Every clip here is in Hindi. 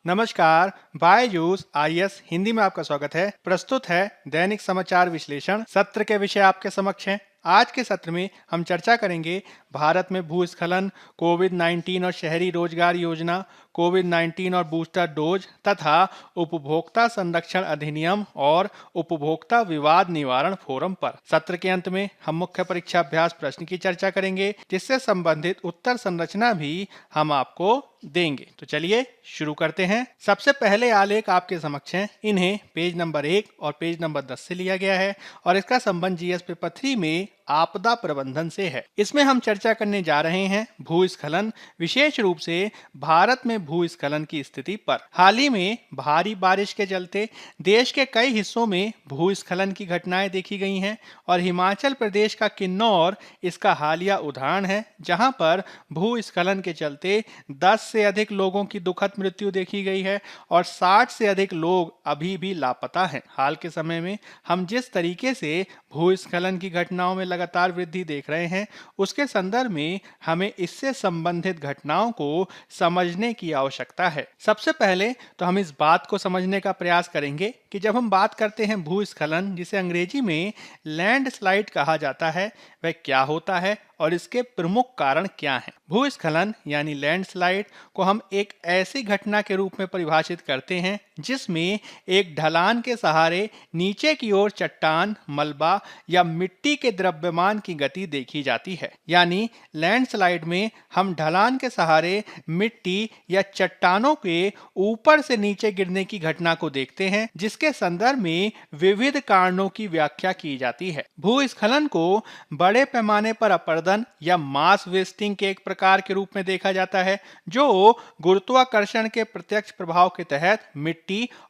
नमस्कार। बायजूस आईएएस हिंदी में आपका स्वागत है। प्रस्तुत है दैनिक समाचार विश्लेषण। सत्र के विषय आपके समक्ष हैं। आज के सत्र में हम चर्चा करेंगे भारत में भूस्खलन, कोविड-19 और शहरी रोजगार योजना, कोविड-19 और बूस्टर डोज तथा उपभोक्ता संरक्षण अधिनियम और उपभोक्ता विवाद निवारण फोरम पर। सत्र के अंत में हम मुख्य परीक्षा अभ्यास प्रश्न की चर्चा करेंगे, जिससे संबंधित उत्तर संरचना भी हम आपको देंगे। तो चलिए शुरू करते हैं। सबसे पहले आलेख आपके समक्ष हैं। इन्हें पेज नंबर 1 और पेज नंबर 10 से लिया गया है और इसका संबंध जीएस पेपर 3 में आपदा प्रबंधन से है। इसमें हम चर्चा करने जा रहे हैं भूस्खलन, विशेष रूप से भारत में भूस्खलन की स्थिति पर। हाल ही में भारी बारिश के चलते देश के कई हिस्सों में भूस्खलन की घटनाएं देखी गई हैं और हिमाचल प्रदेश का किन्नौर इसका हालिया उदाहरण है, जहां पर भूस्खलन के चलते 10 से अधिक लोगों की दुखद मृत्यु देखी गई है और 60 से अधिक लोग अभी भी लापता हैं। हाल के समय में हम जिस तरीके से भूस्खलन की घटनाओं में लगातार वृद्धि देख रहे हैं, उसके संदर्भ में हमें इससे संबंधित घटनाओं को समझने की आवश्यकता है। सबसे पहले तो हम इस बात को समझने का प्रयास करेंगे कि जब हम बात करते हैं भूस्खलन, जिसे अंग्रेजी में लैंडस्लाइड कहा जाता है, वह क्या होता है और इसके प्रमुख कारण क्या हैं। भूस्खलन यानी लैंडस्लाइड को हम एक ऐसी घटना के रूप में परिभाषित करते हैं जिसमें एक ढलान के सहारे नीचे की ओर चट्टान, मलबा या मिट्टी के द्रव्यमान की गति देखी जाती है। यानी लैंडस्लाइड में हम ढलान के सहारे मिट्टी या चट्टानों के ऊपर से नीचे गिरने की घटना को देखते हैं, जिसके संदर्भ में विविध कारणों की व्याख्या की जाती है। भूस्खलन को बड़े पैमाने पर अपरदन या मास वेस्टिंग के एक प्रकार के रूप में देखा जाता है, जो गुरुत्वाकर्षण के प्रत्यक्ष प्रभाव के तहत मिट्टी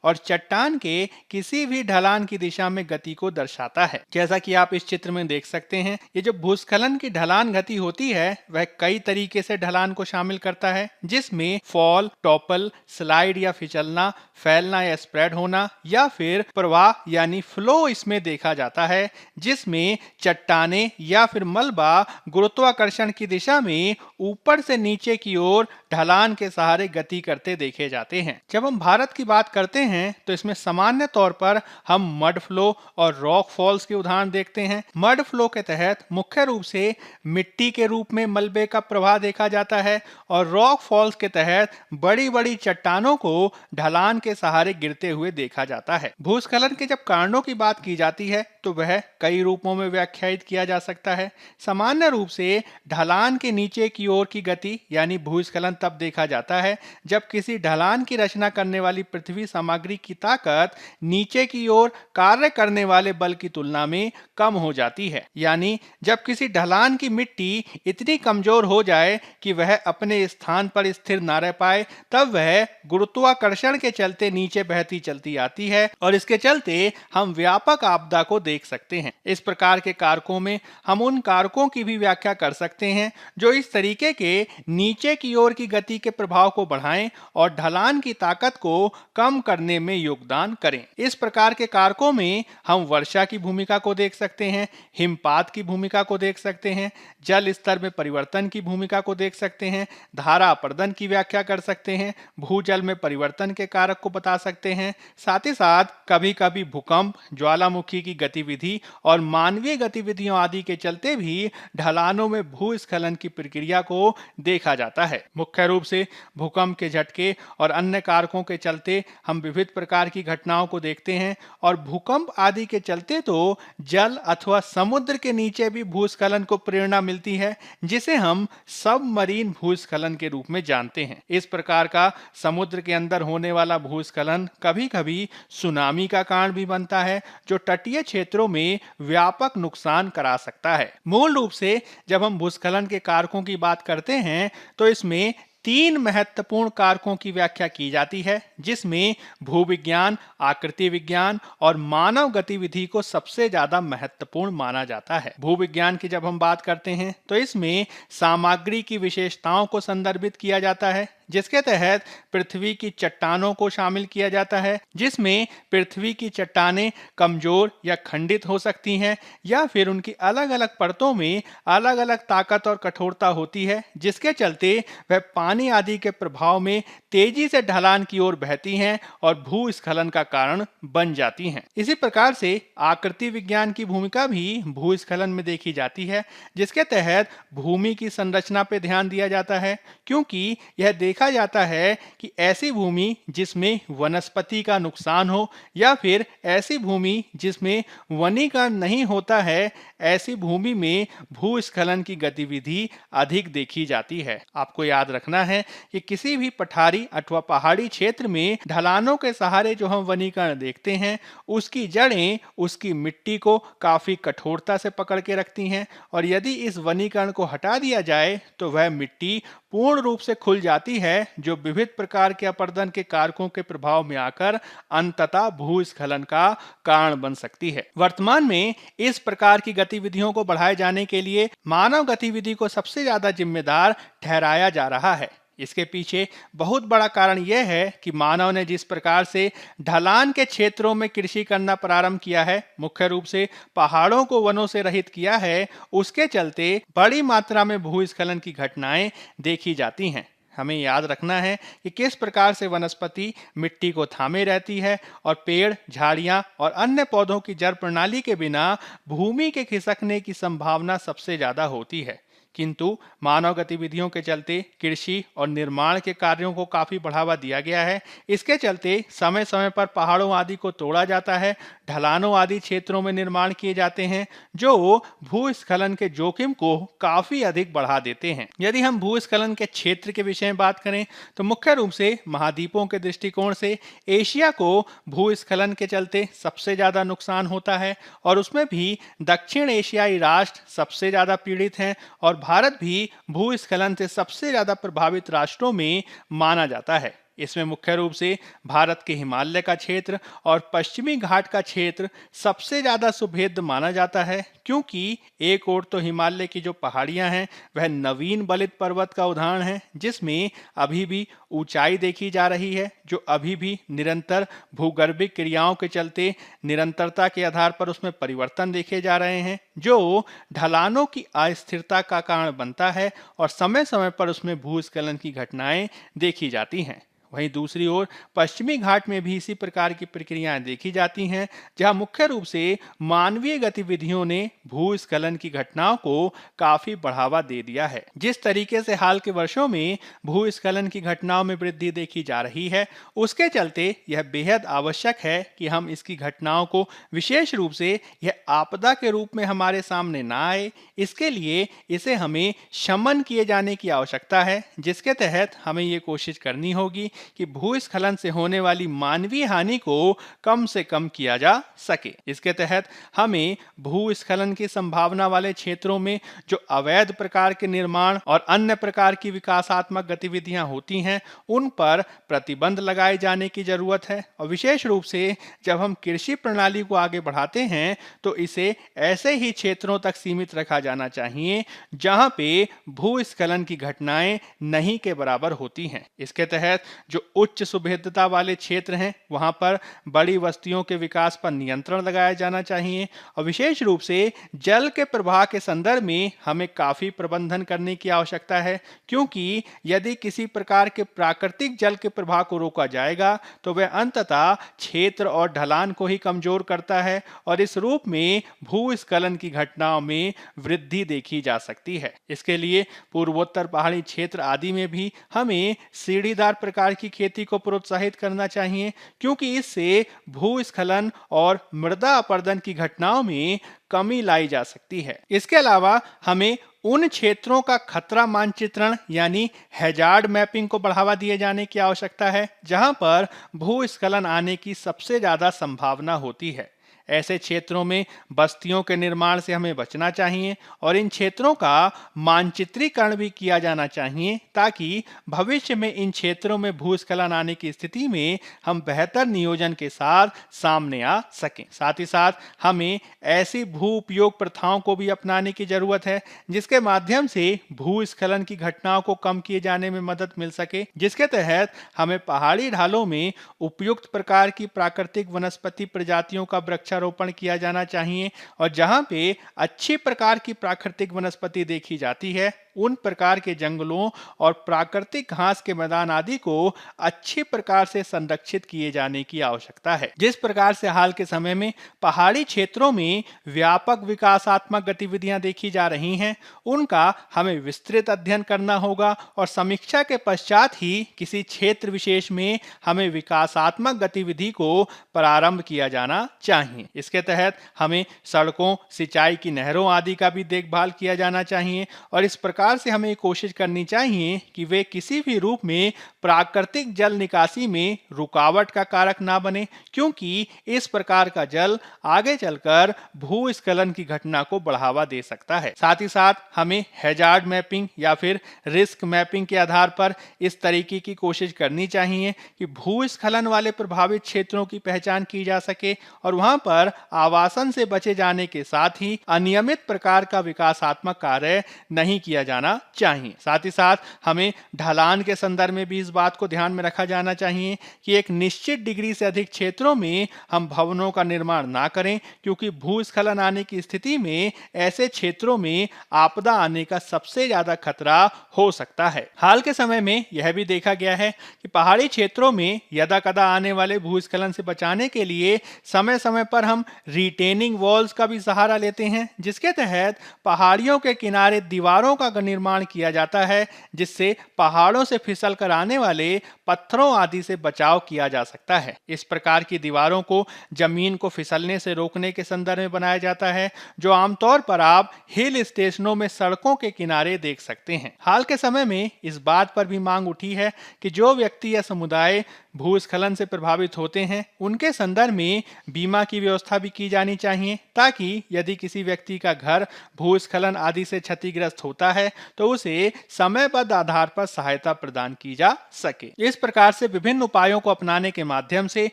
और चट्टान के किसी भी ढलान की दिशा में गति को दर्शाता है। जैसा कि आप इस चित्र में देख सकते हैं, ये जो भूस्खलन की ढलान गति होती है, वह कई तरीके से ढलान को शामिल करता है, जिसमें फॉल, टॉपल, स्लाइड या फिसलना, फैलना या स्प्रेड होना या फिर प्रवाह यानी फ्लो इसमें देखा जाता है, जिसमें चट्टाने या फिर मलबा गुरुत्वाकर्षण की दिशा में ऊपर से नीचे की ओर ढलान के सहारे गति करते देखे जाते हैं। जब हम भारत की बात करते हैं तो इसमें सामान्य तौर पर हम मड फ्लो और रॉक फॉल्स के उदाहरण देखते हैं। मड फ्लो के तहत मुख्य रूप से मिट्टी के रूप में मलबे का प्रवाह देखा जाता है और रॉक फॉल्स के तहत बड़ी बड़ी चट्टानों को ढलान के सहारे गिरते हुए देखा जाता है। भूस्खलन के जब कारणों की बात की जाती है तो वह कई रूपों में व्याख्यायित किया जा सकता है। सामान्य रूप से ढलान के नीचे की ओर की गति यानी भूस्खलन तब देखा जाता है जब किसी ढलान की रचना करने वाली पृथ्वी सामग्री की ताकत नीचे की ओर कार्य करने वाले बल की तुलना में कम हो जाती है। यानी जब किसी ढलान की मिट्टी इतनी कमजोर हो जाए कि वह अपने स्थान पर स्थिर न रह पाए, तब वह गुरुत्वाकर्षण के चलते नीचे बहती चलती आती है और इसके चलते हम व्यापक आपदा को देख सकते हैं। इस प्रकार के कारकों में हम उन कारकों की भी व्याख्या कर सकते हैं जो इस तरीके के नीचे की ओर की गति के प्रभाव को बढ़ाएं और ढलान की ताकत को कम करने में योगदान करें। इस प्रकार के कारकों में हम वर्षा की भूमिका को देख सकते हैं, हिमपात की भूमिका को देख सकते हैं, जल स्तर में परिवर्तन की भूमिका को देख सकते हैं, धारा अपरदन की व्याख्या कर सकते हैं, भूजल में परिवर्तन के कारक को बता सकते हैं। साथ ही साथ कभी कभी भूकंप, ज्वालामुखी की गतिविधि और मानवीय गतिविधियों आदि के चलते भी ढलानों में भूस्खलन की प्रक्रिया को देखा जाता है। मुख्य रूप से भूकंप के झटके और अन्य कारकों के चलते हम विविध प्रकार की घटनाओं को देखते हैं और भूकंप आदि के चलते तो जल अथवा समुद्र के नीचे भी भूस्खलन को प्रेरणा मिलती है, जिसे हम सबमरीन भूस्खलन के रूप में जानते हैं। इस प्रकार का समुद्र के अंदर होने वाला भूस्खलन कभी कभी सुनामी का कारण भी बनता है, जो तटीय क्षेत्रों में व्यापक नुकसान करा सकता है। मूल रूप से जब हम भूस्खलन के कारकों की बात करते हैं तो इसमें 3 महत्वपूर्ण कारकों की व्याख्या की जाती है, जिसमें भूविज्ञान, आकृति विज्ञान और मानव गतिविधि को सबसे ज्यादा महत्वपूर्ण माना जाता है। भूविज्ञान की जब हम बात करते हैं तो इसमें सामग्री की विशेषताओं को संदर्भित किया जाता है, जिसके तहत पृथ्वी की चट्टानों को शामिल किया जाता है, जिसमें पृथ्वी की चट्टानें कमजोर या खंडित हो सकती हैं या फिर उनकी अलग अलग परतों में अलग अलग ताकत और कठोरता होती है, जिसके चलते वह पानी आदि के प्रभाव में तेजी से ढलान की ओर बहती हैं और भूस्खलन का कारण बन जाती हैं। इसी प्रकार से आकृति विज्ञान की भूमिका भी भूस्खलन में देखी जाती है, जिसके तहत भूमि की संरचना पर ध्यान दिया जाता है, क्योंकि यह देखा जाता है कि ऐसी भूमि जिसमें वनस्पति का नुकसान हो या फिर ऐसी भूमि जिसमें वनीकरण नहीं होता है, ऐसी भूमि में भूस्खलन की गतिविधि अधिक देखी जाती है। आपको याद रखना है कि किसी भी पठारी अथवा पहाड़ी क्षेत्र में ढलानों के सहारे जो हम वनीकरण देखते हैं, उसकी जड़ें उसकी मिट्टी को काफी कठोरता से पकड़ के रखती हैं और यदि इस वनीकरण को हटा दिया जाए तो वह मिट्टी पूर्ण रूप से खुल जाती है, जो विविध प्रकार के अपर्दन के कारकों के प्रभाव में आकर अंततः भूस्खलन का कारण बन सकती है। वर्तमान में इस प्रकार की गतिविधियों को बढ़ाए जाने के लिए मानव गतिविधि को सबसे ज्यादा जिम्मेदार ठहराया जा रहा है। इसके पीछे बहुत बड़ा कारण यह है कि मानव ने जिस प्रकार से ढलान के क्षेत्रों में कृषि करना प्रारंभ किया है, मुख्य रूप से पहाड़ों को वनों से रहित किया है, उसके चलते बड़ी मात्रा में भूस्खलन की घटनाएं देखी जाती हैं। हमें याद रखना है कि किस प्रकार से वनस्पति मिट्टी को थामे रहती है और पेड़, झाड़ियां और अन्य पौधों की जड़ प्रणाली के बिना भूमि के खिसकने की संभावना सबसे ज्यादा होती है। किंतु मानव गतिविधियों के चलते कृषि और निर्माण के कार्यों को काफी बढ़ावा दिया गया है। इसके चलते समय समय पर पहाड़ों आदि को तोड़ा जाता है, ढलानों आदि क्षेत्रों में निर्माण किए जाते हैं, जो भूस्खलन के जोखिम को काफी अधिक बढ़ा देते हैं। यदि हम भूस्खलन के क्षेत्र के विषय में बात करें तो मुख्य रूप से महाद्वीपों के दृष्टिकोण से एशिया को भूस्खलन के चलते सबसे ज्यादा नुकसान होता है और उसमें भी दक्षिण एशियाई राष्ट्र सबसे ज्यादा पीड़ित हैं और भारत भी भूस्खलन से सबसे ज्यादा प्रभावित राष्ट्रों में माना जाता है। इसमें मुख्य रूप से भारत के हिमालय का क्षेत्र और पश्चिमी घाट का क्षेत्र सबसे ज्यादा सुभेद्य माना जाता है, क्योंकि एक ओर तो हिमालय की जो पहाड़ियां हैं वह नवीन बलित पर्वत का उदाहरण है, जिसमें अभी भी ऊंचाई देखी जा रही है, जो अभी भी निरंतर भूगर्भिक क्रियाओं के चलते निरंतरता के आधार पर उसमें परिवर्तन देखे जा रहे हैं, जो ढलानों की अस्थिरता का कारण बनता है और समय समय पर उसमें भूस्खलन की घटनाएं देखी जाती हैं। वहीं दूसरी ओर पश्चिमी घाट में भी इसी प्रकार की प्रक्रियाएं देखी जाती हैं, जहां मुख्य रूप से मानवीय गतिविधियों ने भूस्खलन की घटनाओं को काफी बढ़ावा दे दिया है। जिस तरीके से हाल के वर्षों में भूस्खलन की घटनाओं में वृद्धि देखी जा रही है, उसके चलते यह बेहद आवश्यक है कि हम इसकी घटनाओं को विशेष रूप से यह आपदा के रूप में हमारे सामने न आए, इसके लिए इसे हमें शमन किए जाने की आवश्यकता है, जिसके तहत हमें ये कोशिश करनी होगी कि भूस्खलन से होने वाली मानवीय हानि को कम से कम किया जा सके। इसके तहत हमें भूस्खलन की संभावना वाले क्षेत्रों में जो अवैध प्रकार के निर्माण और अन्य प्रकार की विकासात्मक गतिविधियां होती हैं, उन पर प्रतिबंध लगाए जाने की जरूरत है और विशेष रूप से जब हम कृषि प्रणाली को आगे बढ़ाते हैं तो इसे ऐसे ही क्षेत्रों तक सीमित रखा जाना चाहिए जहां पे भूस्खलन की घटनाएं नहीं के बराबर होती हैं। इसके तहत जो उच्च सुभेद्यता वाले क्षेत्र हैं, वहां पर बड़ी बस्तियों के विकास पर नियंत्रण लगाया जाना चाहिए और विशेष रूप से जल के प्रवाह के संदर्भ में हमें काफी प्रबंधन करने की आवश्यकता है, क्योंकि यदि किसी प्रकार के प्राकृतिक जल के प्रवाह को रोका जाएगा तो वह अंततः क्षेत्र और ढलान को ही कमजोर करता है और इस रूप में भूस्खलन की घटनाओं में वृद्धि देखी जा सकती है। इसके लिए पूर्वोत्तर पहाड़ी क्षेत्र आदि में भी हमें सीढ़ीदार प्रकार की खेती को प्रोत्साहित करना चाहिए, क्योंकि इससे भूस्खलन और मृदा अपरदन की घटनाओं में कमी लाई जा सकती है। इसके अलावा हमें उन क्षेत्रों का खतरा मानचित्रण यानी हैजार्ड मैपिंग को बढ़ावा दिए जाने की आवश्यकता है जहां पर भूस्खलन आने की सबसे ज्यादा संभावना होती है। ऐसे क्षेत्रों में बस्तियों के निर्माण से हमें बचना चाहिए और इन क्षेत्रों का मानचित्रीकरण भी किया जाना चाहिए ताकि भविष्य में इन क्षेत्रों में भूस्खलन आने की स्थिति में हम बेहतर नियोजन के साथ सामने आ सकें। साथ ही साथ हमें ऐसी भू उपयोग प्रथाओं को भी अपनाने की जरूरत है जिसके माध्यम से भूस्खलन की घटनाओं को कम किए जाने में मदद मिल सके, जिसके तहत हमें पहाड़ी ढालों में उपयुक्त प्रकार की प्राकृतिक वनस्पति प्रजातियों का वृक्षारोपण किया जाना चाहिए और जहां पे अच्छी प्रकार की प्राकृतिक वनस्पति देखी जाती है उन प्रकार के जंगलों और प्राकृतिक घास के मैदान आदि को अच्छी प्रकार से संरक्षित किए जाने की आवश्यकता है। जिस प्रकार से हाल के समय में पहाड़ी क्षेत्रों में व्यापक विकासात्मक गतिविधियां देखी जा रही हैं, उनका हमें विस्तृत अध्ययन करना होगा और समीक्षा के पश्चात ही किसी क्षेत्र विशेष में हमें विकासात्मक गतिविधि को प्रारंभ किया जाना चाहिए। इसके तहत हमें सड़कों, सिंचाई की नहरों आदि का भी देखभाल किया जाना चाहिए और इस प्रकार से हमें कोशिश करनी चाहिए कि वे किसी भी रूप में प्राकृतिक जल निकासी में रुकावट का कारक ना बने, क्योंकि इस प्रकार का जल आगे चलकर भूस्खलन की घटना को बढ़ावा दे सकता है। साथ ही साथ हमें हैजार्ड मैपिंग या फिर रिस्क मैपिंग के आधार पर इस तरीके की कोशिश करनी चाहिए कि भूस्खलन वाले प्रभावित क्षेत्रों की पहचान की जा सके और वहां पर आवासन से बचे जाने के साथ ही अनियमित प्रकार का विकासात्मक कार्य नहीं किया जाना चाहिए। साथ ही साथ हमें ढलान के संदर्भ में भी इस बात को ध्यान में रखा जाना चाहिए कि एक निश्चित डिग्री से अधिक क्षेत्रों में हम भवनों का निर्माण ना करें, क्योंकि भूस्खलन आने की स्थिति में ऐसे क्षेत्रों में आपदा आने का सबसे ज्यादा खतरा हो सकता है। हाल के समय में यह भी देखा गया है कि पहाड़ी क्षेत्रों में यदाकदा आने वाले भूस्खलन से बचाने के लिए समय समय पर हम रिटेनिंग वॉल्स का भी सहारा लेते हैं, जिसके तहत पहाड़ियों के किनारे दीवारों का निर्माण किया जाता है जिससे पहाड़ों से फिसल कर आने वाले पत्थरों आदि से बचाव किया जा सकता है। इस प्रकार की दीवारों को जमीन को फिसलने से रोकने के संदर्भ में बनाया जाता है, जो आमतौर पर आप हिल स्टेशनों में सड़कों के किनारे देख सकते हैं। हाल के समय में इस बात पर भी मांग उठी है कि जो व्यक्ति या समुदाय भूस्खलन से प्रभावित होते हैं उनके संदर्भ में बीमा की व्यवस्था भी की जानी चाहिए, ताकि यदि किसी व्यक्ति का घर भूस्खलन आदि से क्षतिग्रस्त होता है तो उसे समयबद्ध आधार पर सहायता प्रदान की जा सके। इस प्रकार से विभिन्न उपायों को अपनाने के माध्यम से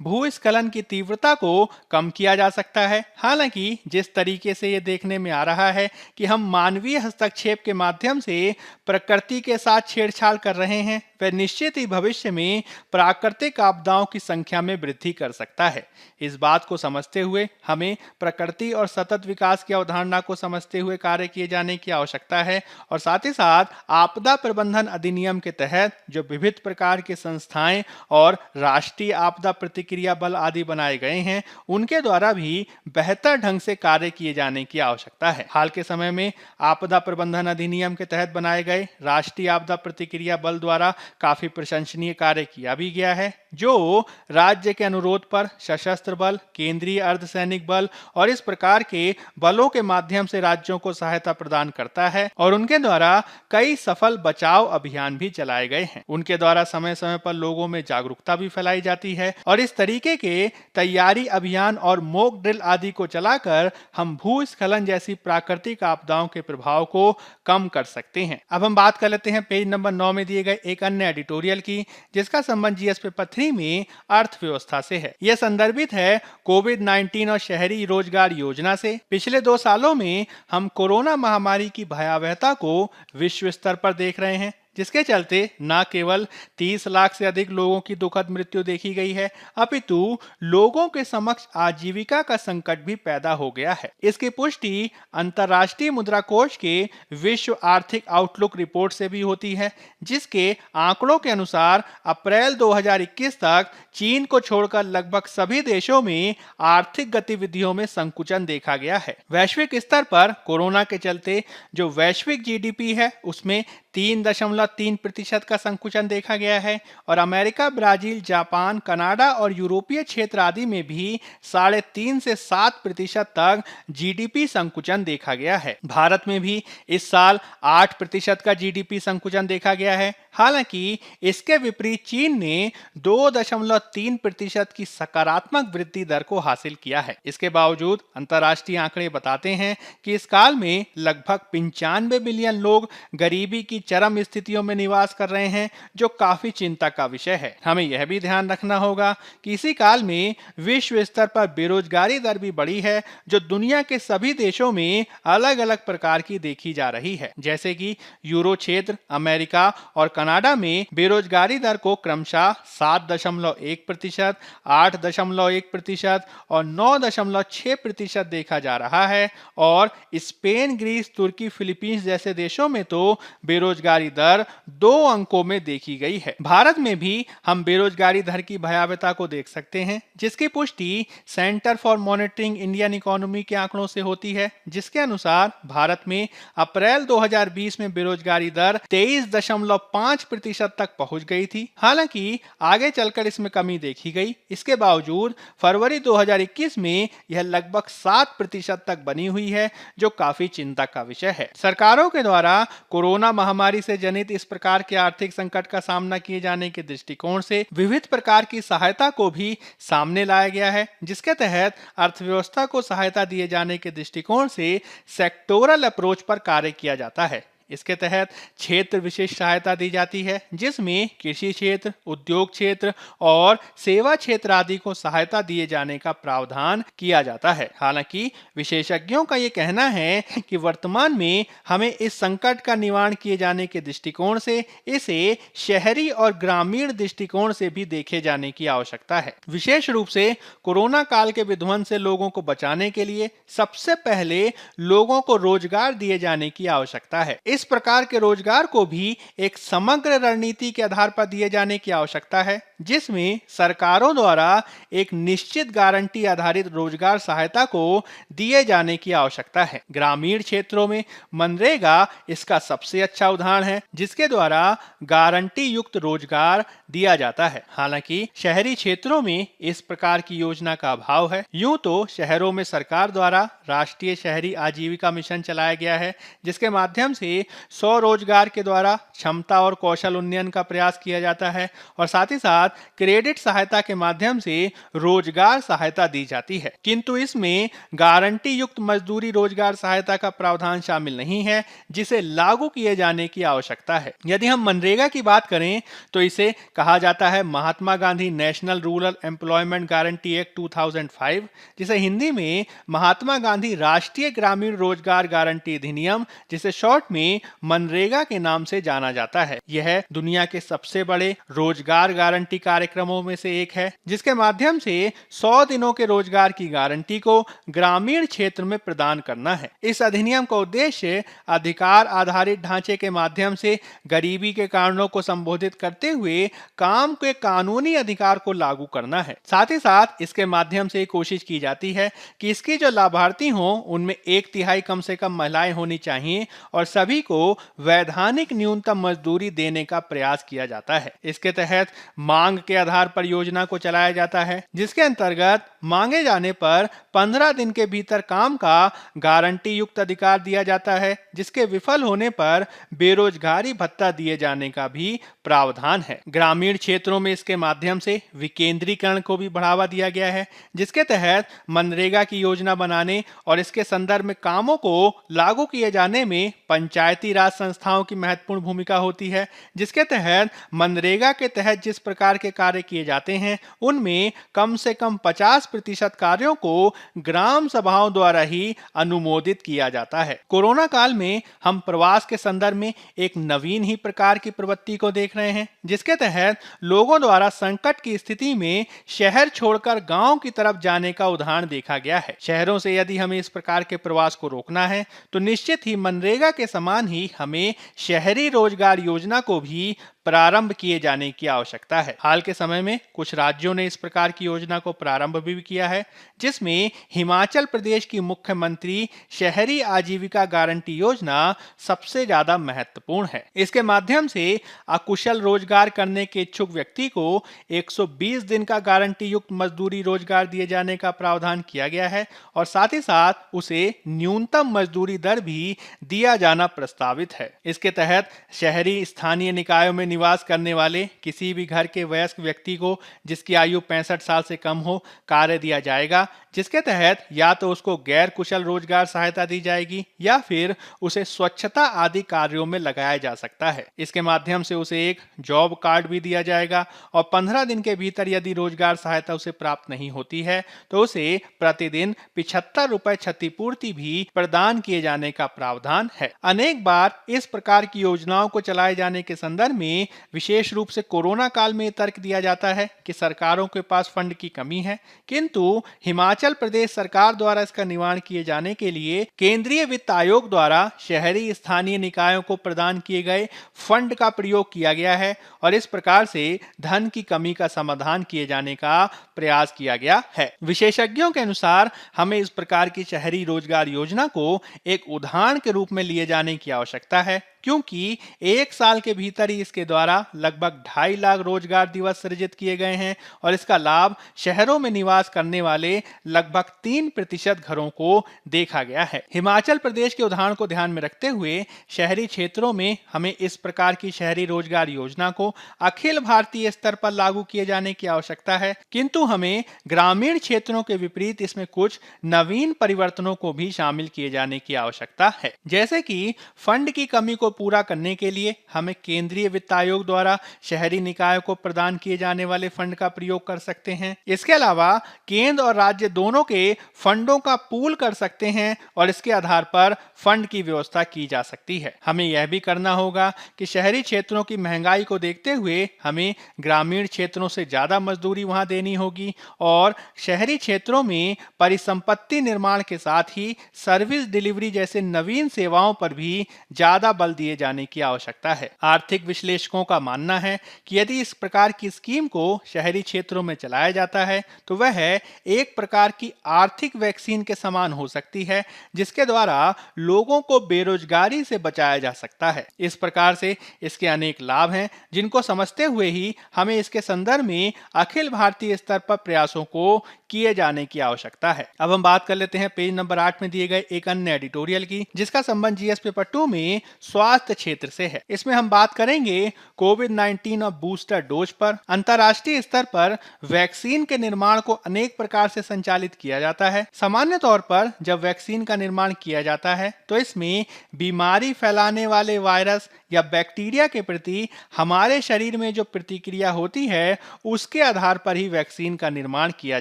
भूस्खलन की तीव्रता को कम किया जा सकता है। हालांकि जिस तरीके से ये देखने में आ रहा है कि हम मानवीय हस्तक्षेप के माध्यम से प्रकृति के साथ छेड़छाड़ कर रहे हैं, वह निश्चित ही भविष्य में प्राकृतिक आपदाओं की संख्या में वृद्धि कर सकता है। इस बात को समझते हुए हमें प्रकृति और सतत विकास की अवधारणा को समझते हुए कार्य किए जाने की आवश्यकता है और साथ ही साथ आपदा प्रबंधन अधिनियम के तहत जो विविध प्रकार के संस्थाएं और राष्ट्रीय आपदा प्रतिक्रिया बल आदि बनाए गए हैं, उनके द्वारा भी बेहतर ढंग से कार्य किए जाने की आवश्यकता है। हाल के समय में आपदा प्रबंधन अधिनियम के तहत बनाए गए राष्ट्रीय आपदा प्रतिक्रिया बल द्वारा काफी प्रशंसनीय कार्य किया भी गया है, जो राज्य के अनुरोध पर सशस्त्र बल, केंद्रीय अर्धसैनिक बल और इस प्रकार के बलों के माध्यम से राज्यों को सहायता प्रदान करता है और उनके द्वारा कई सफल बचाव अभियान भी चलाए गए हैं। उनके द्वारा समय समय पर लोगों में जागरूकता भी फैलाई जाती है और इस तरीके के तैयारी अभियान और मॉक ड्रिल आदि को चलाकर हम भूस्खलन जैसी प्राकृतिक आपदाओं के प्रभाव को कम कर सकते हैं। अब हम बात कर लेते हैं पेज नंबर 9 में दिए गए एक अन्य एडिटोरियल की, जिसका संबंध जीएस पेपर 3 में अर्थव्यवस्था से है। यह संदर्भित है कोविड-19 और शहरी रोजगार योजना से। पिछले 2 सालों में हम कोरोना महामारी की भयावहता को विश्व स्तर पर देख रहे हैं, जिसके चलते न केवल 30 लाख से अधिक लोगों की दुखद मृत्यु देखी गई है, अपितु लोगों के समक्ष आजीविका का संकट भी पैदा हो गया है। इसकी पुष्टि अंतर्राष्ट्रीय मुद्रा कोष के विश्व आर्थिक आउटलुक रिपोर्ट से भी होती है, जिसके आंकड़ों के अनुसार अप्रैल 2021 तक चीन को छोड़कर लगभग सभी देशों में आर्थिक गतिविधियों में संकुचन देखा गया है। वैश्विक स्तर पर कोरोना के चलते जो वैश्विक जीडीपी है उसमें 3.3% का संकुचन देखा गया है और अमेरिका, ब्राजील, जापान, कनाडा और यूरोपीय क्षेत्र आदि में भी 3.5 से 7% तक जीडीपी संकुचन देखा गया है। भारत में भी इस साल 8% का जीडीपी संकुचन देखा गया है। हालांकि इसके विपरीत चीन ने 2.3% की सकारात्मक वृद्धि दर को हासिल किया है। इसके बावजूद अंतर्राष्ट्रीय आंकड़े बताते हैं कि इस काल में लगभग 95 बिलियन लोग गरीबी की चरम स्थितियों में निवास कर रहे हैं, जो काफी चिंता का विषय है। हमें यह भी ध्यान रखना होगा कि इसी काल में विश्व स्तर पर बेरोजगारी दर भी बढ़ी है, जो दुनिया के सभी देशों में अलग अलग प्रकार की देखी जा रही है। जैसे कि यूरो क्षेत्र, अमेरिका और कनाडा में बेरोजगारी दर को क्रमशः 7.1%, 8.1% और 9.6% देखा जा रहा है और स्पेन, ग्रीस, तुर्की, फिलीपींस जैसे देशों में तो बेरोजगारी दर 2 अंकों में देखी गई है। भारत में भी हम बेरोजगारी दर की भयावहता को देख सकते हैं, जिसकी पुष्टि centre for monitoring Indian economy के आंकड़ों से होती है, जिसके अनुसार भारत में अप्रैल 2020 में बेरोजगारी दर 23.5% तक पहुंच गई थी। हालांकि आगे चलकर इसमें कमी देखी गई। इसके बावजूद फरवरी 2021 में यह लगभग 7% तक बनी हुई है, जो काफी चिंता का विषय है। सरकारों के द्वारा कोरोना महामारी से जनित इस प्रकार के आर्थिक संकट का सामना किए जाने के दृष्टिकोण से विविध प्रकार की सहायता को भी सामने लाया गया है, जिसके तहत अर्थव्यवस्था को सहायता दिए जाने के दृष्टिकोण से सेक्टोरल अप्रोच पर कार्य किया जाता है। इसके तहत क्षेत्र विशेष सहायता दी जाती है, जिसमें कृषि क्षेत्र, उद्योग क्षेत्र और सेवा क्षेत्र आदि को सहायता दिए जाने का प्रावधान किया जाता है। हालांकि विशेषज्ञों का ये कहना है कि वर्तमान में हमें इस संकट का निवारण किए जाने के दृष्टिकोण से इसे शहरी और ग्रामीण दृष्टिकोण से भी देखे जाने की आवश्यकता है। विशेष रूप से कोरोना काल के विध्वंस से लोगों को बचाने के लिए सबसे पहले लोगों को रोजगार दिए जाने की आवश्यकता है। इस प्रकार के रोजगार को भी एक समग्र रणनीति के आधार पर दिए जाने की आवश्यकता है, जिसमें सरकारों द्वारा एक निश्चित गारंटी आधारित रोजगार सहायता को दिए जाने की आवश्यकता है। ग्रामीण क्षेत्रों में मनरेगा इसका सबसे अच्छा उदाहरण है, जिसके द्वारा गारंटी युक्त रोजगार दिया जाता है। हालांकि शहरी क्षेत्रों में इस प्रकार की योजना का अभाव है। यूं तो शहरों में सरकार द्वारा राष्ट्रीय शहरी आजीविका मिशन चलाया गया है, जिसके माध्यम से स्वरोजगार के द्वारा क्षमता और कौशल उन्नयन का प्रयास किया जाता है और साथ ही साथ क्रेडिट सहायता के माध्यम से रोजगार सहायता दी जाती है। किंतु इसमें गारंटी युक्त मजदूरी रोजगार सहायता का प्रावधान शामिल नहीं है, जिसे लागू किए जाने की आवश्यकता है। यदि हम मनरेगा की बात करें तो इसे कहा जाता है Mahatma Gandhi national rural employment guarantee act 2005, जिसे हिंदी में महात्मा गांधी राष्ट्रीय ग्रामीण रोजगार गारंटी अधिनियम, जिसे शॉर्ट में मनरेगा के नाम से जाना जाता है। यह दुनिया के सबसे बड़े रोजगार गारंटी कार्यक्रमों में से एक है, जिसके माध्यम से 100 दिनों के रोजगार की गारंटी को ग्रामीण क्षेत्र में प्रदान करना है। इस अधिनियम का उद्देश्य अधिकार आधारित ढांचे के माध्यम से गरीबी के कारणों को संबोधित करते हुए काम के कानूनी अधिकार को लागू करना है। साथ ही साथ इसके माध्यम से कोशिश की जाती है कि इसकी जो लाभार्थी हों उनमें 1/3 कम से कम महिलाएं होनी चाहिए और सभी को वैधानिक न्यूनतम मजदूरी देने का प्रयास किया जाता है। इसके तहत मांग के आधार पर योजना को चलाया जाता है, जिसके अंतर्गत मांगे जाने पर 15 दिन के भीतर काम का गारंटी युक्त अधिकार दिया जाता है, जिसके विफल होने पर बेरोजगारी भत्ता दिए जाने का भी प्रावधान है। ग्रामीण क्षेत्रों में इसके माध्यम से विकेंद्रीकरण को भी बढ़ावा दिया गया है, जिसके तहत मनरेगा की योजना बनाने और इसके संदर्भ में कामों को लागू किए जाने में पंचायती राज संस्थाओं की महत्वपूर्ण भूमिका होती है, जिसके तहत मनरेगा के तहत जिस प्रकार के कार्य किए जाते हैं उनमें कम से कम 50% कार्यों को ग्राम सभाओं द्वारा ही अनुमोदित किया जाता है। कोरोना काल में हम प्रवास के संदर्भ में एक नवीन ही प्रकार की प्रवृत्ति को देख रहे हैं, जिसके तहत लोगों द्वारा संकट की स्थिति में शहर छोड़कर गांव की तरफ जाने का उदाहरण देखा गया है। शहरों से यदि हमें इस प्रकार के प्रवास को रोकना है तो निश्चित ही मनरेगा के समान ही हमें शहरी रोजगार योजना को भी प्रारंभ किए जाने की आवश्यकता है। हाल के समय में कुछ राज्यों ने इस प्रकार की योजना को प्रारंभ भी किया है, जिसमें हिमाचल प्रदेश की मुख्यमंत्री शहरी आजीविका गारंटी योजना सबसे ज्यादा महत्वपूर्ण है। इसके माध्यम से अकुशल रोजगार करने के इच्छुक व्यक्ति को 120 दिन का गारंटी युक्त मजदूरी रोजगार दिए जाने का प्रावधान किया गया है और साथ ही साथ उसे न्यूनतम मजदूरी दर भी दिया जाना प्रस्तावित है। इसके तहत शहरी स्थानीय निकायों में निवास करने वाले किसी भी घर के वयस्क व्यक्ति को जिसकी आयु 65 साल से कम हो कार्य दिया जाएगा, जिसके तहत या तो उसको गैर कुशल रोजगार सहायता दी जाएगी या फिर उसे स्वच्छता आदि कार्यों में लगाया जा सकता है। इसके माध्यम से उसे एक जॉब कार्ड भी दिया जाएगा और 15 दिन के भीतर यदि रोजगार सहायता उसे प्राप्त नहीं होती है तो उसे प्रतिदिन 75 रुपए क्षतिपूर्ति भी प्रदान किए जाने का प्रावधान है। अनेक बार इस प्रकार की योजनाओं को चलाए जाने के संदर्भ में विशेष रूप से कोरोना काल में तर्क दिया जाता है कि सरकारों के पास फंड की कमी है, किंतु हिमाचल प्रदेश सरकार द्वारा इसका निवारण किए जाने के लिए केंद्रीय वित्त आयोग द्वारा शहरी स्थानीय निकायों को प्रदान किए गए फंड का प्रयोग किया गया है और इस प्रकार से धन की कमी का समाधान किए जाने का प्रयास किया गया है। विशेषज्ञों के अनुसार हमें इस प्रकार की शहरी रोजगार योजना को एक उदाहरण के रूप में लिए जाने की आवश्यकता है, क्योंकि एक साल के भीतर ही इसके द्वारा लगभग 2.5 लाख रोजगार दिवस सृजित किए गए हैं और इसका लाभ शहरों में निवास करने वाले लगभग 3% घरों को देखा गया है। हिमाचल प्रदेश के उदाहरण को ध्यान में रखते हुए शहरी क्षेत्रों में हमें इस प्रकार की शहरी रोजगार योजना को अखिल भारतीय स्तर पर लागू किए जाने की आवश्यकता है, किंतु हमें ग्रामीण क्षेत्रों के विपरीत इसमें कुछ नवीन परिवर्तनों को भी शामिल किए जाने की आवश्यकता है। जैसे कि फंड की कमी को पूरा करने के लिए हमें केंद्रीय वित्त आयोग द्वारा शहरी निकायों को प्रदान किए जाने वाले फंड का प्रयोग कर सकते हैं। इसके अलावा केंद्र और राज्य दोनों के फंडों का पूल कर सकते हैं और इसके आधार पर फंड की व्यवस्था की जा सकती है। हमें यह भी करना होगा कि शहरी क्षेत्रों की महंगाई को देखते हुए हमें ग्रामीण क्षेत्रों से ज्यादा मजदूरी वहां देनी होगी और शहरी क्षेत्रों में परिसंपत्ति निर्माण के साथ ही सर्विस डिलीवरी जैसे नवीन सेवाओं पर भी ज्यादा बल दिए जाने की आवश्यकता है। आर्थिक विश्लेषकों का मानना है कि यदि इस प्रकार की स्कीम को शहरी क्षेत्रों में चलाया जाता है तो वह एक प्रकार की आर्थिक वैक्सीन के समान हो सकती है, जिसके द्वारा लोगों को बेरोजगारी से बचाया जा सकता है। इस प्रकार से इसके अनेक लाभ हैं, जिनको समझते हुए ही हमें इसके संदर्भ में अखिल भारतीय स्तर पर प्रयासों को किए जाने की आवश्यकता है। अब हम बात कर लेते हैं पेज नंबर 8 में दिए गए एक अन्य एडिटोरियल की, जिसका संबंध जीएस पेपर 2 में स्वास्थ्य क्षेत्र से है। इसमें हम बात करेंगे कोविड-19 और बूस्टर डोज पर। अंतर्राष्ट्रीय स्तर पर वैक्सीन के निर्माण को अनेक प्रकार से संचालित किया जाता है। सामान्य तौर पर जब वैक्सीन का निर्माण किया जाता है तो इसमें बीमारी फैलाने वाले वायरस या बैक्टीरिया के प्रति हमारे शरीर में जो प्रतिक्रिया होती है उसके आधार पर ही वैक्सीन का निर्माण किया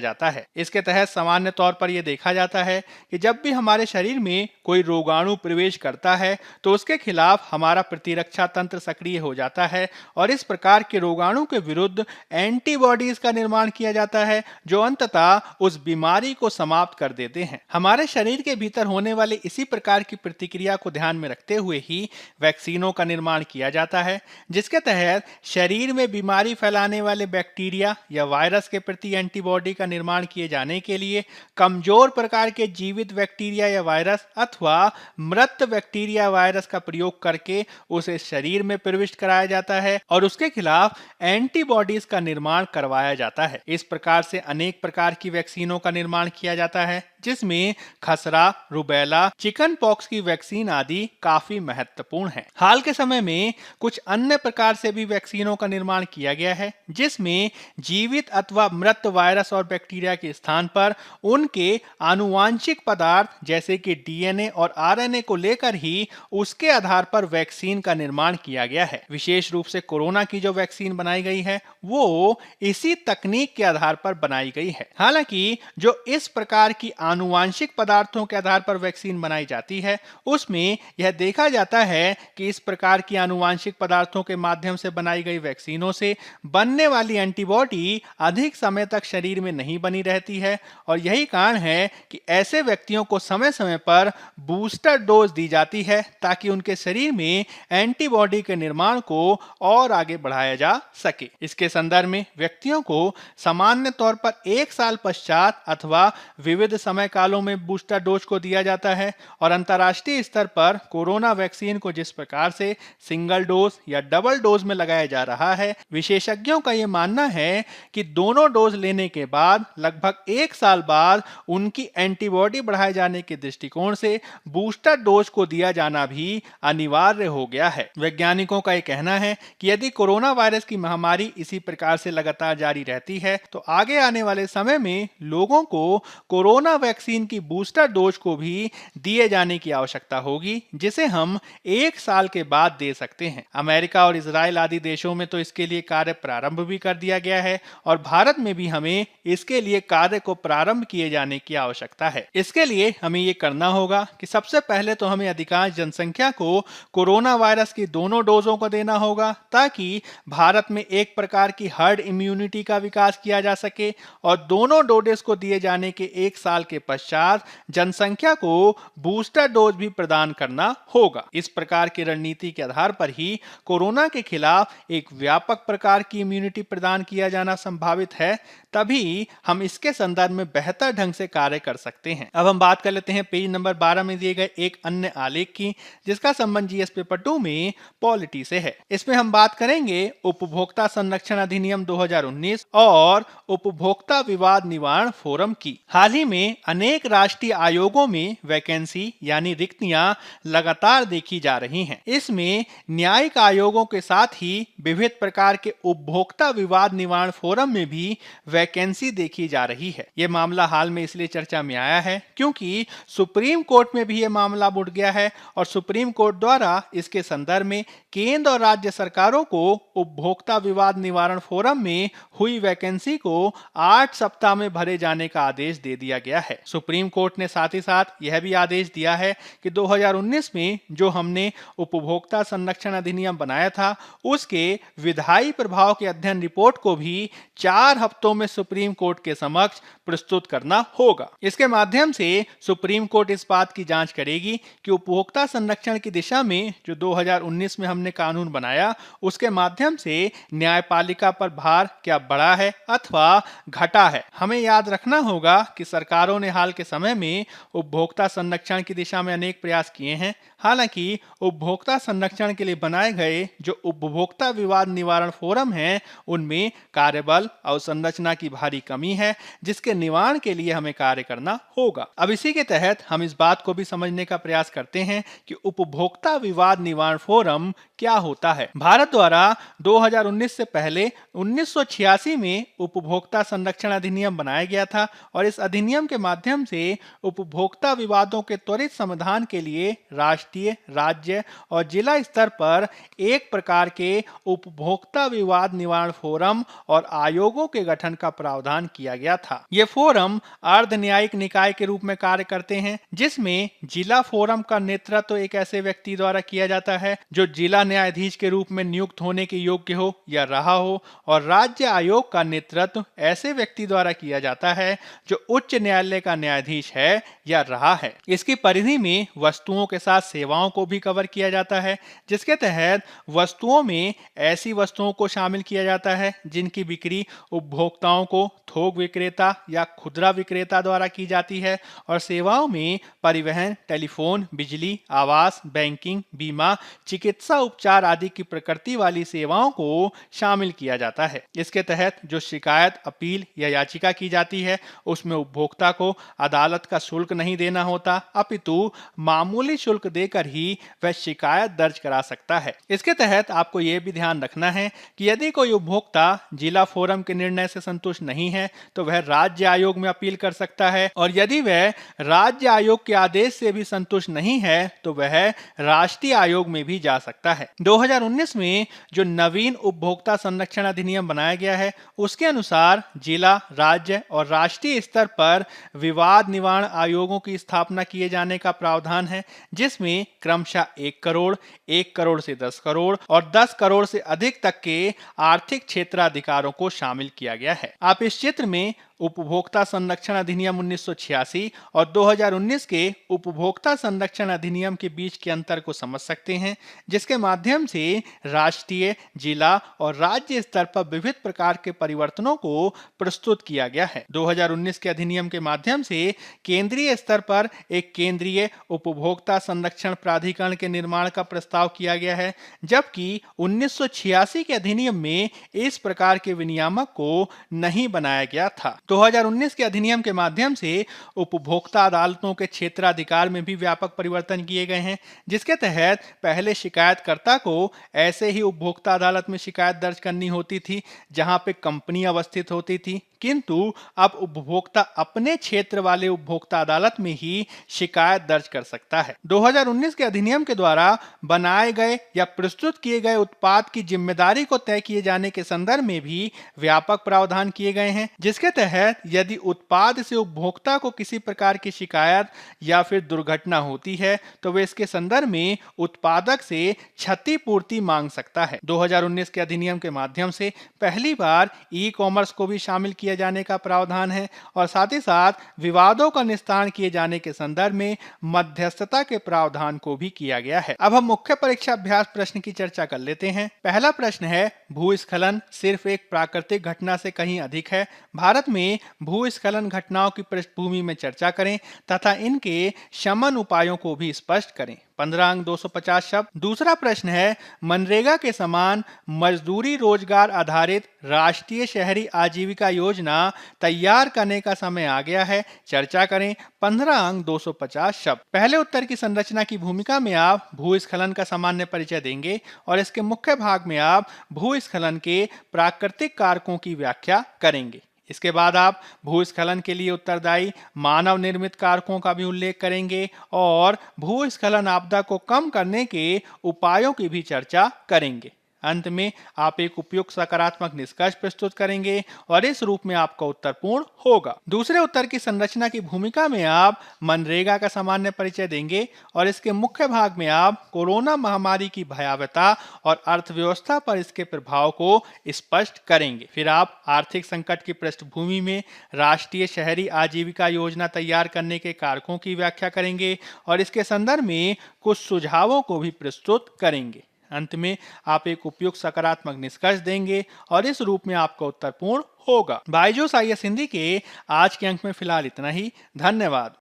जाता है। इसके तहत सामान्य तौर पर यह देखा जाता है कि जब भी हमारे शरीर में कोई रोगाणु प्रवेश करता है तो उसके खिलाफ हमारा प्रतिरक्षा तंत्र सक्रिय हो जाता है और इस प्रकार के रोगाणु के विरुद्ध एंटीबॉडीज का निर्माण किया जाता है, जो अंततः उस बीमारी को समाप्त कर देते हैं। हमारे शरीर के भीतर होने वाले इसी प्रकार की प्रतिक्रिया को ध्यान में रखते हुए ही वैक्सीनों का निर्माण किया जाता है, जिसके तहत शरीर में बीमारी फैलाने वाले बैक्टीरिया या वायरस के प्रति एंटीबॉडी का निर्माण किए जाने के लिए कमजोर प्रकार के जीवित बैक्टीरिया या वायरस अथवा मृत बैक्टीरिया वायरस का प्रयोग करके उसे शरीर में प्रविष्ट कराया जाता है और उसके खिलाफ एंटीबॉडीज का निर्माण करवाया जाता है। इस प्रकार से अनेक प्रकार की वैक्सीनों का निर्माण किया जाता है, जिसमें खसरा, रुबेला, चिकन पॉक्स की वैक्सीन आदि काफी महत्वपूर्ण है। हाल के समय में कुछ अन्य प्रकार से भी वैक्सीनों का निर्माण किया गया है, जिसमें जीवित अथवा मृत वायरस और बैक्टीरिया के स्थान पर उनके आनुवांशिक पदार्थ जैसे कि डीएनए और आरएनए को लेकर ही उसके आधार पर वैक्सीन का निर्माण किया गया है। विशेष रूप से कोरोना की जो वैक्सीन बनाई गई है वो इसी तकनीक के आधार पर बनाई गई है। हालांकि जो इस प्रकार की आनुवांशिक पदार्थों के आधार पर वैक्सीन बनाई जाती है उसमें यह देखा जाता है कि इस प्रकार की आनुवांशिक पदार्थों के माध्यम से बनाई गई वैक्सीनों से बनने वाली एंटीबॉडी अधिक समय तक शरीर में नहीं बनी रहती है और यही कारण है कि ऐसे व्यक्तियों को समय समय पर बूस्टर डोज दी जाती है ताकि उनके शरीर में एंटीबॉडी के निर्माण को और आगे बढ़ाया जा सके। इसके संदर्भ में व्यक्तियों को सामान्य तौर पर 1 साल पश्चात अथवा विविध समय कालों में बूस्टर डोज को दिया जाता है और अंतर्राष्ट्रीय स्तर पर कोरोना वैक्सीन को जिस प्रकार से सिंगल डोज या डबल डोज में लगाया जा रहा है, विशेषज्ञों का यह मानना है कि दोनों डोज लेने के बाद लगभग 1 साल बाद उनकी एंटीबॉडी बढ़ाए जाने के दृष्टिकोण से बूस्टर डोज को दिया जाना भी अनिवार्य हो गया है। वैज्ञानिकों का यह कहना है कि यदि कोरोना वायरस की महामारी इसी प्रकार से लगातार जारी रहती है तो आगे आने वाले समय में लोगों को कोरोना वैक्सीन की बूस्टर डोज को भी दिए जाने की आवश्यकता होगी जिसे हम 1 साल के बाद दे सकते हैं। अमेरिका और इजराइल आदि देशों में तो इसके लिए कार्य प्रारंभ भी कर दिया गया है और भारत में भी हमें इसके लिए कार्य को प्रारंभ किए जाने की आवश्यकता है। इसके लिए हमें ये करना होगा कि सबसे पहले तो हमें अधिकांश जनसंख्या को कोरोना वायरस की दोनों डोजों को देना होगा ताकि भारत में एक प्रकार की हर्ड इम्यूनिटी का विकास किया जा सके और दोनों डोजेस को दिए जाने के 1 साल के पश्चात जनसंख्या को बूस्टर डोज भी प्रदान करना होगा। इस प्रकार की रणनीति के आधार पर ही कोरोना के खिलाफ एक व्यापक प्रकार की इम्यूनिटी प्रदान किया जाना संभावित है, तभी हम इसके संदर्भ में बेहतर ढंग से कार्य कर सकते हैं। अब हम बात कर लेते हैं पेज नंबर 12 में दिए गए एक अन्य आलेख की जिसका संबंध जीएस पेपर 2 में पॉलिटी से है। इसमें हम बात करेंगे उपभोक्ता संरक्षण अधिनियम 2019 और उपभोक्ता विवाद निवारण फोरम की। हाल ही में अनेक राष्ट्रीय आयोगों में वैकेंसी यानी रिक्तियां लगातार देखी जा रही हैं। इसमें न्यायिक आयोगों के साथ ही विविध प्रकार के उपभोक्ता विवाद निवारण फोरम में भी वैकेंसी देखी जा रही है। यह मामला हाल में इसलिए चर्चा में आया है क्योंकि सुप्रीम कोर्ट में भी यह मामला उठ गया है और सुप्रीम कोर्ट द्वारा इसके संदर्भ में केंद्र और राज्य सरकारों को उपभोक्ता विवाद निवारण फोरम में हुई वैकेंसी को 8 सप्ताह में भरे जाने का आदेश दे दिया गया है। सुप्रीम कोर्ट ने साथ ही साथ यह भी आदेश दिया है कि 2019 में जो हमने उपभोक्ता संरक्षण अधिनियम बनाया था उसके विधायी प्रभाव के अध्ययन रिपोर्ट को भी 4 हफ्तों में सुप्रीम कोर्ट के समक्ष प्रस्तुत करना होगा। इसके माध्यम से सुप्रीम कोर्ट इस बात की जांच करेगी कि उपभोक्ता संरक्षण की दिशा में जो 2019 में हमने कानून बनाया उसके माध्यम से न्यायपालिका पर भार क्या बढ़ा है अथवा घटा है। हमें याद रखना होगा कि सरकारों ने हाल के समय में उपभोक्ता संरक्षण की दिशा में अनेक प्रयास किए हैं। हालांकि उपभोक्ता संरक्षण के लिए बनाए गए जो उपभोक्ता विवाद निवारण फोरम हैं उनमें कार्यबल और संरचना की भारी कमी है जिसके निवारण के लिए हमें कार्य करना होगा। अब इसी के तहत हम इस बात को भी समझने का प्रयास करते हैं कि उपभोक्ता विवाद निवारण फोरम क्या होता है। भारत द्वारा 2019 से पहले 1986 में उपभोक्ता संरक्षण अधिनियम बनाया गया था और इस अधिनियम के माध्यम से उपभोक्ता विवादों के त्वरित समाधान के लिए राष्ट्रीय, राज्य और जिला स्तर पर एक प्रकार के उपभोक्ता विवाद निवारण फोरम और आयोगों के गठन का प्रावधान किया गया था। ये फोरम अर्ध न्यायिक निकाय के रूप में कार्य करते हैं जिसमें जिला फोरम का नेतृत्व एक ऐसे व्यक्ति द्वारा किया जाता है जो जिला न्यायाधीश के रूप में नियुक्त होने के योग्य हो या रहा हो और राज्य आयोग का नेतृत्व ऐसे व्यक्ति द्वारा किया जाता है जो उच्च न्यायालय का न्यायाधीश है या रहा है। इसकी परिधि में वस्तुओं के साथ सेवाओं को भी कवर किया जाता है जिसके तहत वस्तुओं में ऐसी वस्तुओं को शामिल किया जाता है जिनकी बिक्री उपभोक्ताओं को थोक विक्रेता या खुदरा विक्रेता द्वारा की जाती है और सेवाओं में परिवहन, टेलीफोन, बिजली, आवास, बैंकिंग, बीमा, चिकित्सा उपचार आदि की प्रकृति वाली सेवाओं को शामिल किया जाता है। इसके तहत जो शिकायत, अपील या याचिका की जाती है उसमें उपभोक्ता को अदालत का शुल्क नहीं देना होता अपितु मामूली शुल्क देकर ही वह शिकायत दर्ज करा सकता है। इसके तहत आपको यह भी ध्यान रखना है कि यदि कोई उपभोक्ता जिला फोरम के निर्णय से संतुष्ट नहीं है तो वह राज्य आयोग में अपील कर सकता है और यदि वह राज्य आयोग के आदेश से भी संतुष्ट नहीं है तो वह राष्ट्रीय आयोग में भी जा सकता है। 2019 में जो नवीन उपभोक्ता संरक्षण अधिनियम बनाया गया है उसके अनुसार जिला, राज्य और राष्ट्रीय स्तर पर विवाद निवारण आयोगों की स्थापना किए जाने का प्रावधान है, जिसमें क्रमशः 1 करोड़, 1 करोड़ से 10 करोड़ और 10 करोड़ से अधिक तक के आर्थिक क्षेत्राधिकारों को शामिल किया गया है। आप इस चित्र में उपभोक्ता संरक्षण अधिनियम 1986 और 2019 के उपभोक्ता संरक्षण अधिनियम के बीच के अंतर को समझ सकते हैं, जिसके माध्यम से राष्ट्रीय, जिला और राज्य स्तर पर विविध प्रकार के परिवर्तनों को प्रस्तुत किया गया है। 2019 के अधिनियम के माध्यम से केंद्रीय स्तर पर एक केंद्रीय उपभोक्ता संरक्षण प्राधिकरण के निर्माण का प्रस्ताव किया गया है, जबकि 1986 के अधिनियम में इस प्रकार के विनियामक को नहीं बनाया गया था। 2019 के अधिनियम के माध्यम से उपभोक्ता अदालतों के क्षेत्राधिकार में भी व्यापक परिवर्तन किए गए हैं, जिसके तहत पहले शिकायतकर्ता को ऐसे ही उपभोक्ता अदालत में शिकायत दर्ज करनी होती थी जहां पे कंपनी अवस्थित होती थी, किंतु अब उपभोक्ता अपने क्षेत्र वाले उपभोक्ता अदालत में ही शिकायत दर्ज कर सकता है। 2019 के अधिनियम के द्वारा बनाए गए या प्रस्तुत किए गए उत्पाद की जिम्मेदारी को तय किए जाने के संदर्भ में भी व्यापक प्रावधान किए गए हैं, जिसके तहत यदि उत्पाद से उपभोक्ता को किसी प्रकार की शिकायत या फिर दुर्घटना होती है तो वे इसके संदर्भ में उत्पादक से क्षतिपूर्ति मांग सकता है। 2019 के अधिनियम के माध्यम से पहली बार ई कॉमर्स को भी शामिल किया जाने का प्रावधान है और साथ ही साथ विवादों का निस्तारण किए जाने के संदर्भ में मध्यस्थता के प्रावधान को भी किया गया है। अब हम मुख्य परीक्षा अभ्यास प्रश्न की चर्चा कर लेते हैं। पहला प्रश्न है, भूस्खलन सिर्फ एक प्राकृतिक घटना से कहीं अधिक है। भारत में भूस्खलन घटनाओं की पृष्ठभूमि में चर्चा करें तथा इनके शमन उपायों को भी स्पष्ट करें। 15 अंक 250 शब्द। दूसरा प्रश्न है, मनरेगा के समान मजदूरी रोजगार आधारित राष्ट्रीय शहरी आजीविका योजना तैयार करने का समय आ गया है, चर्चा करें। 15 अंक 250 शब्द। पहले उत्तर की संरचना की भूमिका में आप भूस्खलन का सामान्य परिचय देंगे और इसके मुख्य भाग में आप भूस्खलन के प्राकृतिक कारकों की व्याख्या करेंगे। इसके बाद आप भूस्खलन के लिए उत्तरदायी मानव निर्मित कारकों का भी उल्लेख करेंगे और भूस्खलन आपदा को कम करने के उपायों की भी चर्चा करेंगे। अंत में आप एक उपयुक्त सकारात्मक निष्कर्ष प्रस्तुत करेंगे और इस रूप में आपका उत्तर पूर्ण होगा। दूसरे उत्तर की संरचना की भूमिका में आप मनरेगा का सामान्य परिचय देंगे और इसके मुख्य भाग में आप कोरोना महामारी की भयावहता और अर्थव्यवस्था पर इसके प्रभाव को स्पष्ट करेंगे। फिर आप आर्थिक संकट की पृष्ठभूमि में राष्ट्रीय शहरी आजीविका योजना तैयार करने के कारकों की व्याख्या करेंगे और इसके संदर्भ में कुछ सुझावों को भी प्रस्तुत करेंगे। अंत में आप एक उपयुक्त सकारात्मक निष्कर्ष देंगे और इस रूप में आपका उत्तर पूर्ण होगा। बायजूस आईएएस हिंदी के आज के अंक में फिलहाल इतना ही। धन्यवाद।